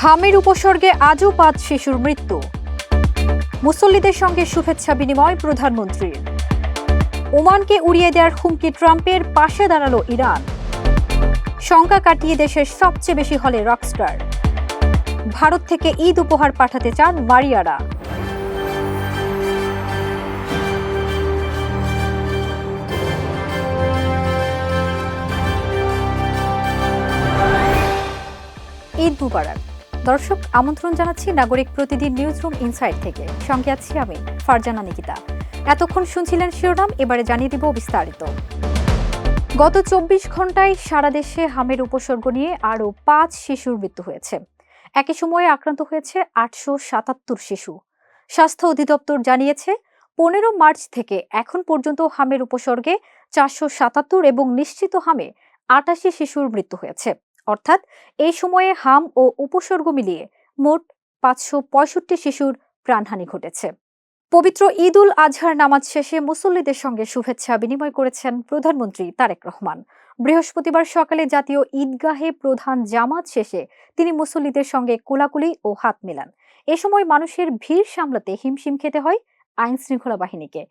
হামের উপসর্গে আজও ৫ শিশুর মৃত্যু। মুসল্লিদের সঙ্গে শুভেচ্ছা বিনিময় প্রধানমন্ত্রীর। ওমানকে উড়িয়ে দেওয়ার হুমকি ট্রাম্পের, পাশে দাঁড়ালো ইরান। শঙ্কা কাটিয়ে দেশের সবচেয়ে বেশি হলে রকস্টার। ভারত থেকে ঈদ উপহার পাঠাতে চান মারিয়ারা। ঈদ মুবারক। দর্শক, আমন্ত্রণ জানাচ্ছি নাগরিক প্রতিদিন নিউজরুম ইনসাইড থেকে। সঙ্গে আছি আমি ফারজানা নিকিতা। এতক্ষণ শুনছিলেন শিরোনাম, এবারে জানিয়ে দিব বিস্তারিত। গত ২৪ ঘন্টায় সারা দেশে হামের উপসর্গ নিয়ে আরও ৫ শিশুর মৃত্যু হয়েছে। একই সময়ে আক্রান্ত হয়েছে ৮৭৭ শিশু। স্বাস্থ্য অধিদপ্তর জানিয়েছে ১৫ মার্চ থেকে এখন পর্যন্ত হামের উপসর্গে ৪৭৭ এবং নিশ্চিত হামে ৮৮ শিশুর মৃত্যু হয়েছে। অর্থাৎ এই সময়ে হাম ও উপসর্গ মিলিয়ে মোট ৫৬৫ শিশুর প্রাণহানি ঘটেছে। পবিত্র ঈদ উল আজহার নামাজ শেষে মুসল্লিদের সঙ্গে শুভেচ্ছা বিনিময় করেছেন প্রধানমন্ত্রী তারেক রহমান। বৃহস্পতিবার সকালে জাতীয় ঈদগাহে প্রধান জামাত শেষে তিনি মুসল্লিদের সঙ্গে কোলাকুলি ও হাত মেলান। এ সময় মানুষের ভিড় সামলাতে হিমশিম খেতে হয় আইন শৃঙ্খলা বাহিনীকে।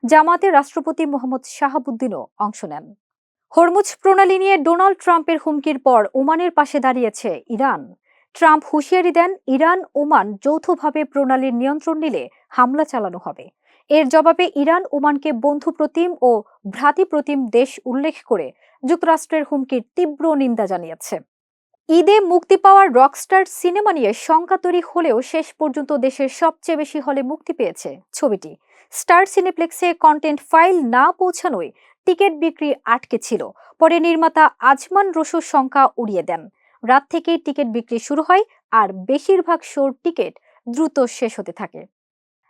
জামাতে রাষ্ট্রপতি মোহাম্মদ শাহাবুদ্দিনও অংশ নেন। হরমুজ প্রণালী নিয়ে ডোনাল্ড ট্রাম্পের হুমকির পর ওমানের পাশে দাঁড়িয়েছে ইরান। ট্রাম্প হুঁশিয়ারি দেন, ইরান ওমান যৌথভাবে প্রণালীর নিয়ন্ত্রণ নিলে হামলা চালানো হবে। এর জবাবে ইরান ওমানকে বন্ধুপ্রতিম ও ভ্রাতৃপ্রতিম দেশ উল্লেখ করে যুক্তরাষ্ট্রের হুমকির তীব্র নিন্দা জানিয়েছে। ঈদে মুক্তি পাওয়ার রকস্টার সিনেমা নিয়ে শঙ্কা তৈরি হলেও শেষ পর্যন্ত দেশের সবচেয়ে বেশি হলে মুক্তি পেয়েছে ছবিটি। স্টার সিনেপ্লেক্সে কন্টেন্ট ফাইল না পৌঁছানোয় টিকিট বিক্রি আটকে ছিল। পরে নির্মাতা আজমান রসুর সংখ্যা উড়িয়ে দেন। রাত থেকেই টিকিট বিক্রি শুরু হয়, আর বেশিরভাগ শোর টিকিট দ্রুত শেষ হতে থাকে।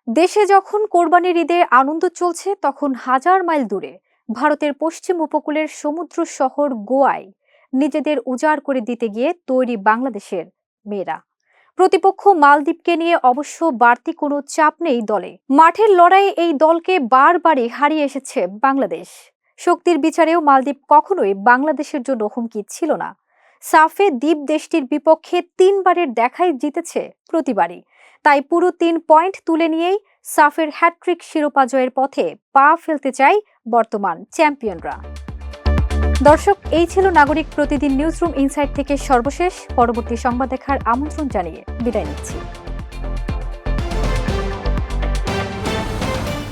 দেশে যখন কোরবানির ঈদে আনন্দ চলছে, তখন হাজার মাইল দূরে ভারতের পশ্চিম উপকূলের সমুদ্র শহর গোয়ায় নিজেদের উজাড় করে দিতে গিয়ে তৈরি বাংলাদেশের মেয়েরা। প্রতিপক্ষ মালদ্বীপকে নিয়ে অবশ্য বাড়তি কোনো চাপ নেই দলে। মাঠের লড়াইয়ে এই দলকে বারবারই হারিয়ে এসেছে বাংলাদেশ। শক্তির বিচারেও মালদ্বীপ কখনোই বাংলাদেশের জন্য হুমকি ছিল না। সাফে দ্বীপ দেশটির বিপক্ষে ৩ বারের দেখাই জিতেছে প্রতিবারই। তাই পুরো ৩ পয়েন্ট তুলে নিয়েই সাফের হ্যাট্রিক শিরোপা জয়ের পথে পা ফেলতে চায় বর্তমান চ্যাম্পিয়নরা। দর্শক, এই ছিল নাগরিক প্রতিদিন নিউজরুম ইনসাইড থেকে সর্বশেষ। পরবর্তী সংবাদ দেখার আমন্ত্রণ জানিয়ে বিদায় নিচ্ছি।